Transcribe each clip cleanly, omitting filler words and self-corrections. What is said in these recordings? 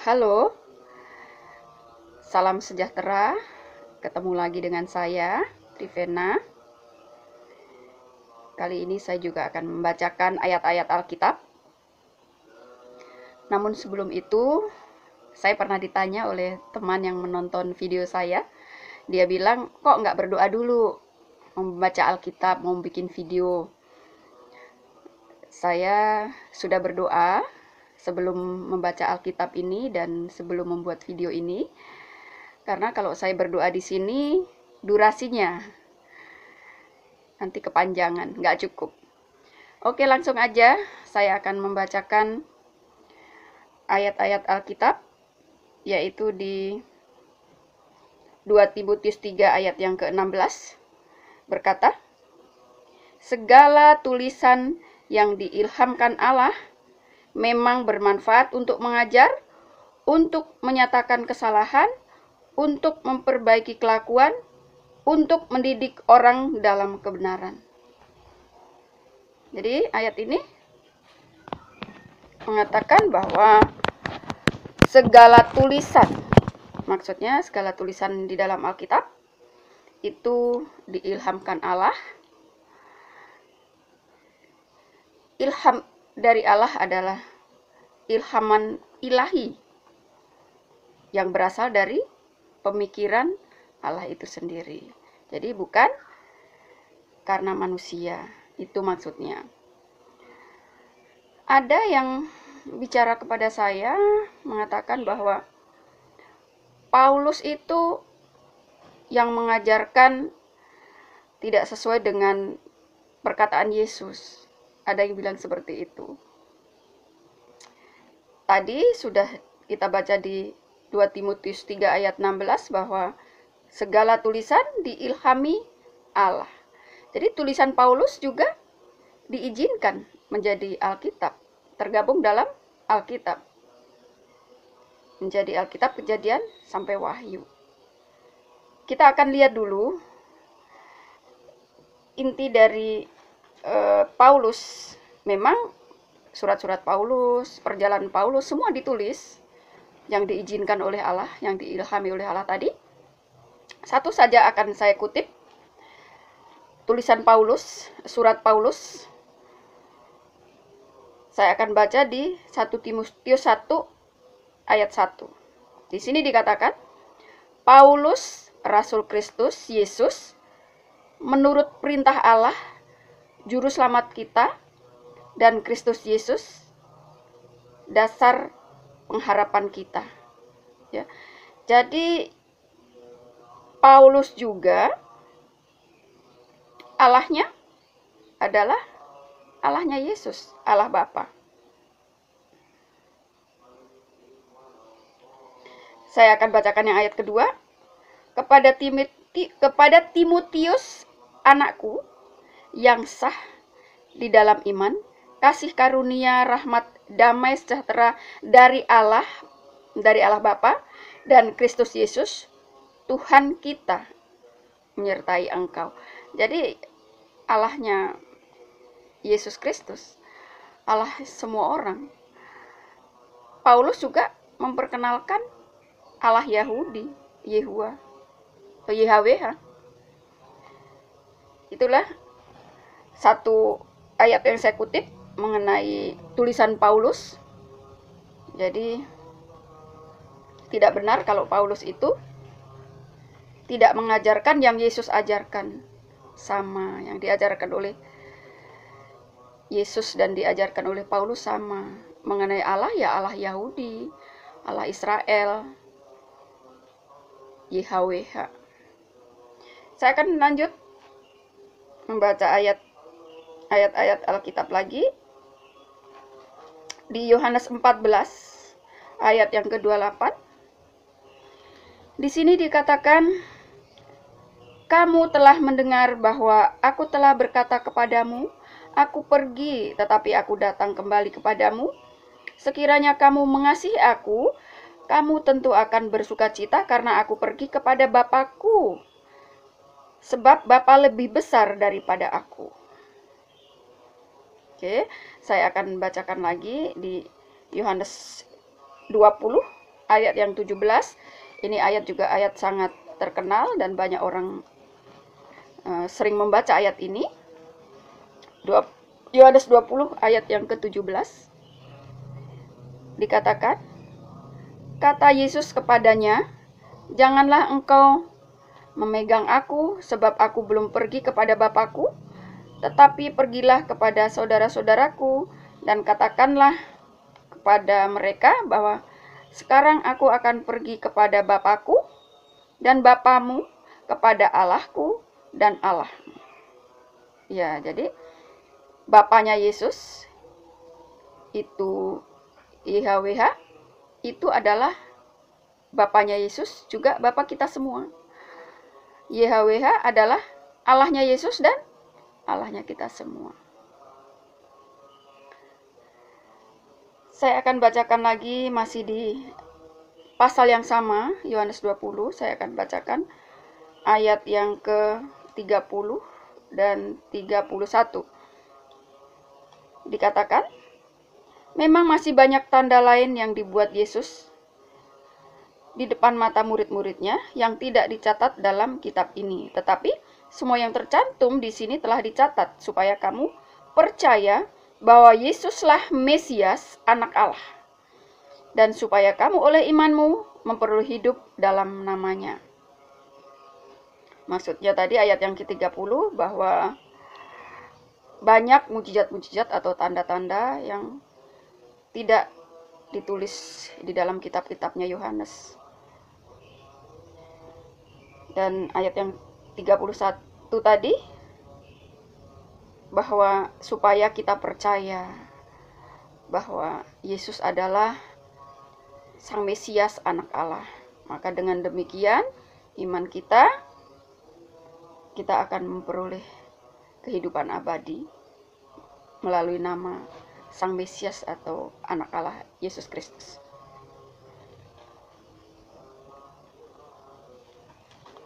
Halo, salam sejahtera. Ketemu lagi dengan saya, Trivena. Kali ini saya juga akan membacakan ayat-ayat Alkitab. Namun sebelum itu, saya pernah ditanya oleh teman yang menonton video saya. Dia bilang, kok nggak berdoa dulu? Membaca Alkitab, mau bikin video. Saya sudah berdoa sebelum membaca Alkitab ini dan sebelum membuat video ini. Karena kalau saya berdoa di sini, durasinya nanti kepanjangan, nggak cukup. Oke, langsung aja saya akan membacakan ayat-ayat Alkitab, yaitu di 2 Timotius 3 ayat yang ke-16, berkata, segala tulisan yang diilhamkan Allah memang bermanfaat untuk mengajar, untuk menyatakan kesalahan, untuk memperbaiki kelakuan, untuk mendidik orang dalam kebenaran. Jadi ayat ini mengatakan bahwa segala tulisan, maksudnya segala tulisan di dalam Alkitab itu diilhamkan Allah. Ilham dari Allah adalah ilhaman ilahi yang berasal dari pemikiran Allah itu sendiri. Jadi bukan karena manusia, itu maksudnya. Ada yang bicara kepada saya mengatakan bahwa Paulus itu yang mengajarkan tidak sesuai dengan perkataan Yesus. Ada yang bilang seperti itu. Tadi sudah kita baca di 2 Timotius 3 ayat 16 bahwa segala tulisan diilhami Allah. Jadi tulisan Paulus juga diizinkan menjadi Alkitab, tergabung dalam Alkitab. Menjadi Alkitab Kejadian sampai Wahyu. Kita akan lihat dulu inti dari Paulus. Memang surat-surat Paulus, perjalanan Paulus, semua ditulis yang diizinkan oleh Allah, yang diilhami oleh Allah tadi. Satu saja akan saya kutip, tulisan Paulus, surat Paulus. Saya akan baca di 1 Timotius 1 ayat 1. Di sini dikatakan, Paulus, Rasul Kristus Yesus, menurut perintah Allah, Juru Selamat kita, dan Kristus Yesus, dasar pengharapan kita. Ya. Jadi Paulus juga Allahnya adalah Allahnya Yesus, Allah Bapa. Saya akan bacakan yang ayat kedua. Kepada Timotius, anakku, yang sah di dalam iman, kasih karunia, rahmat, damai sejahtera dari Allah Bapa dan Kristus Yesus, Tuhan kita, menyertai engkau. Jadi Allahnya Yesus Kristus, Allah semua orang. Paulus juga memperkenalkan Allah Yahudi, Yehuwa, atau YHWH. Itulah satu ayat yang saya kutip mengenai tulisan Paulus. Jadi tidak benar kalau Paulus itu tidak mengajarkan yang Yesus ajarkan, sama yang diajarkan oleh Yesus dan diajarkan oleh Paulus sama. Mengenai Allah, ya Allah Yahudi, Allah Israel, YHWH. Saya akan lanjut membaca ayat-ayat Alkitab lagi. Di Yohanes 14 ayat yang ke-28. Di sini dikatakan, kamu telah mendengar bahwa aku telah berkata kepadamu, aku pergi tetapi aku datang kembali kepadamu. Sekiranya kamu mengasihi aku, kamu tentu akan bersukacita karena aku pergi kepada Bapa-Ku. Sebab Bapa lebih besar daripada aku. Oke, saya akan bacakan lagi di Yohanes 20 ayat yang 17. Ini ayat juga ayat sangat terkenal dan banyak orang sering membaca ayat ini. Yohanes 20 ayat yang ke-17 dikatakan, kata Yesus kepadanya, janganlah engkau memegang aku, sebab aku belum pergi kepada Bapa-Ku, tetapi pergilah kepada saudara-saudaraku dan katakanlah kepada mereka bahwa sekarang aku akan pergi kepada Bapa-Ku dan Bapamu, kepada Allahku dan Allahmu. Ya, jadi Bapanya Yesus itu YHWH, itu adalah Bapanya Yesus juga Bapa kita semua. YHWH adalah Allahnya Yesus dan Allahnya kita semua. Saya akan bacakan lagi masih di pasal yang sama, Yohanes 20. Saya akan bacakan ayat yang ke-30 dan 31. Dikatakan, memang masih banyak tanda lain yang dibuat Yesus di depan mata murid-muridnya yang tidak dicatat dalam kitab ini. Tetapi semua yang tercantum di sini telah dicatat supaya kamu percaya bahwa Yesuslah Mesias, Anak Allah, dan supaya kamu oleh imanmu memperoleh hidup dalam namanya. Maksudnya tadi ayat yang ke-30 bahwa banyak mujizat-mujizat atau tanda-tanda yang tidak ditulis di dalam kitab-kitabnya Yohanes. Dan ayat yang 31 tadi, bahwa supaya kita percaya bahwa Yesus adalah Sang Mesias, Anak Allah. Maka dengan demikian, iman kita akan memperoleh kehidupan abadi melalui nama Sang Mesias atau Anak Allah, Yesus Kristus.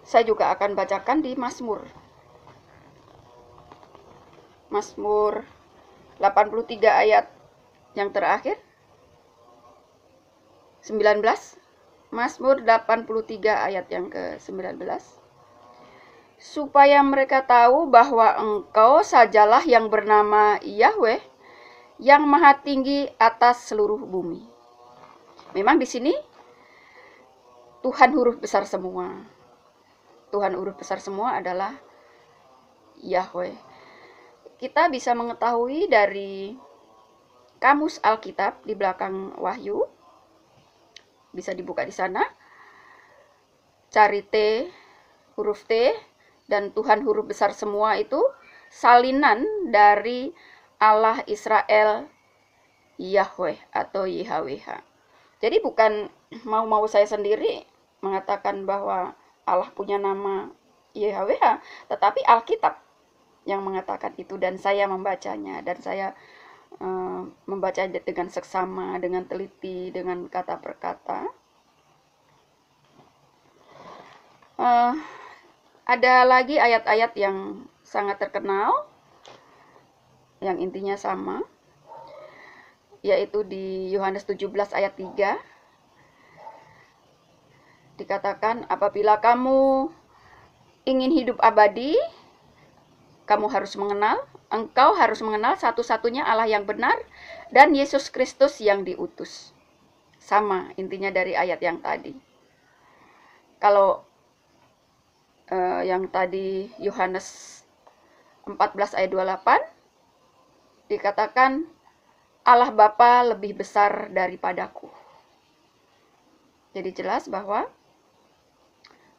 Saya juga akan bacakan di Mazmur 83 ayat yang terakhir 19. Mazmur 83 ayat yang ke-19. Supaya mereka tahu bahwa Engkau sajalah yang bernama Yahweh, yang maha tinggi atas seluruh bumi. Memang di sini Tuhan huruf besar semua. Tuhan huruf besar semua adalah Yahweh. Kita bisa mengetahui dari kamus Alkitab di belakang Wahyu. Bisa dibuka di sana. Cari T, huruf T, dan Tuhan huruf besar semua itu salinan dari Allah Israel, Yahweh atau YHWH. Jadi bukan mau saya sendiri mengatakan bahwa Allah punya nama YHWH, tetapi Alkitab yang mengatakan itu, dan saya membacanya, dan saya membaca dengan seksama, dengan teliti, dengan kata per kata. Ada lagi ayat-ayat yang sangat terkenal, yang intinya sama, yaitu di Yohanes 17 ayat 3. Dikatakan, apabila kamu ingin hidup abadi, engkau harus mengenal satu-satunya Allah yang benar dan Yesus Kristus yang diutus. Sama intinya dari ayat yang tadi. Kalau yang tadi Yohanes 14 ayat 28, dikatakan Allah Bapa lebih besar daripadaku. Jadi jelas bahwa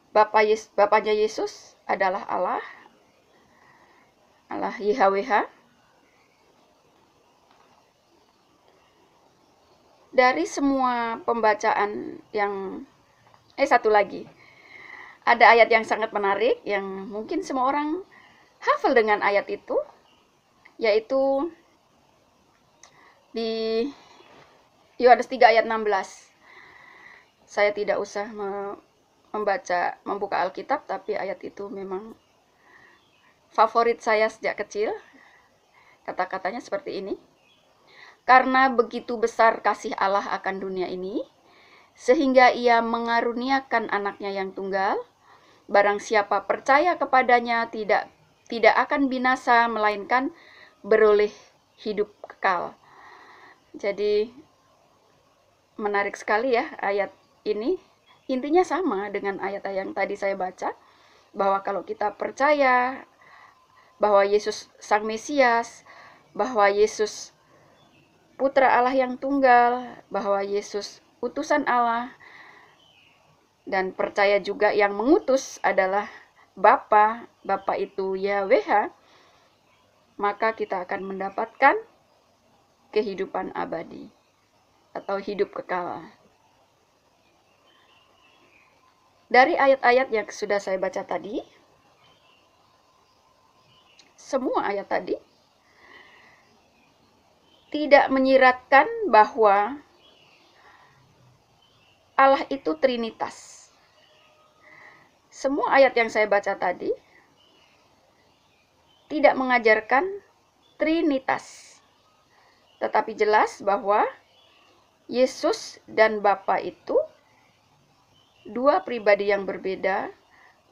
Bapanya Yesus adalah Allah YHWH. Dari semua pembacaan yang satu lagi, ada ayat yang sangat menarik yang mungkin semua orang hafal dengan ayat itu, yaitu di Yohanes 3 ayat 16. Saya tidak usah membuka Alkitab, tapi ayat itu memang favorit saya sejak kecil. Kata-katanya seperti ini. Karena begitu besar kasih Allah akan dunia ini, sehingga ia mengaruniakan anaknya yang tunggal. Barang siapa percaya kepadanya tidak akan binasa, melainkan beroleh hidup kekal. Jadi menarik sekali ya ayat ini. Intinya sama dengan ayat yang tadi saya baca, bahwa kalau kita percaya bahwa Yesus Sang Mesias, bahwa Yesus Putra Allah yang tunggal, bahwa Yesus utusan Allah, dan percaya juga yang mengutus adalah Bapa itu YHWH, maka kita akan mendapatkan kehidupan abadi atau hidup kekal. Dari ayat-ayat yang sudah saya baca tadi, semua ayat tadi tidak menyiratkan bahwa Allah itu Trinitas. Semua ayat yang saya baca tadi tidak mengajarkan Trinitas, tetapi jelas bahwa Yesus dan Bapa itu dua pribadi yang berbeda.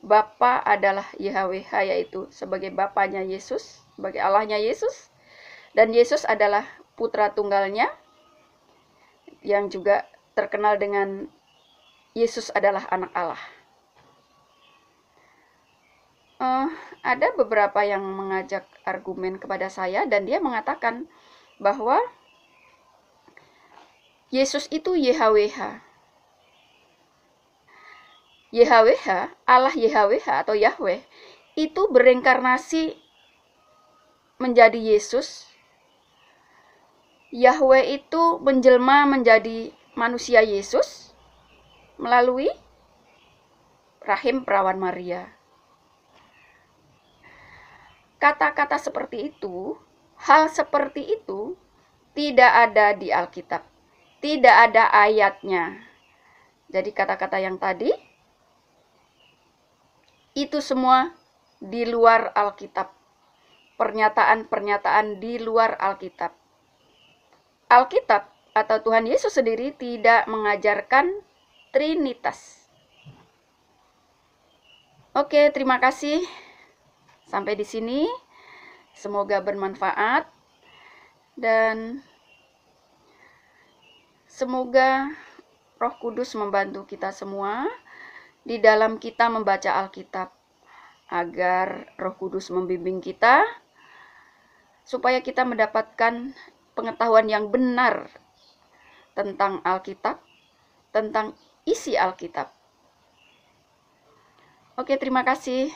Bapa adalah YHWH, yaitu sebagai Bapanya Yesus, sebagai Allahnya Yesus, dan Yesus adalah Putra Tunggalnya, yang juga terkenal dengan Yesus adalah anak Allah. Ada beberapa yang mengajak argumen kepada saya, dan dia mengatakan bahwa Yesus itu YHWH. YHWH, Allah YHWH atau Yahweh, itu bereinkarnasi menjadi Yesus. Yahweh itu menjelma menjadi manusia Yesus melalui rahim perawan Maria. Kata-kata seperti itu, hal seperti itu tidak ada di Alkitab. Tidak ada ayatnya. Jadi kata-kata yang tadi itu semua di luar Alkitab. Pernyataan-pernyataan di luar Alkitab. Alkitab atau Tuhan Yesus sendiri tidak mengajarkan Trinitas. Oke, terima kasih. Sampai di sini. Semoga bermanfaat. Dan semoga Roh Kudus membantu kita semua di dalam kita membaca Alkitab, agar Roh Kudus membimbing kita supaya kita mendapatkan pengetahuan yang benar tentang Alkitab, tentang isi Alkitab. Oke, terima kasih.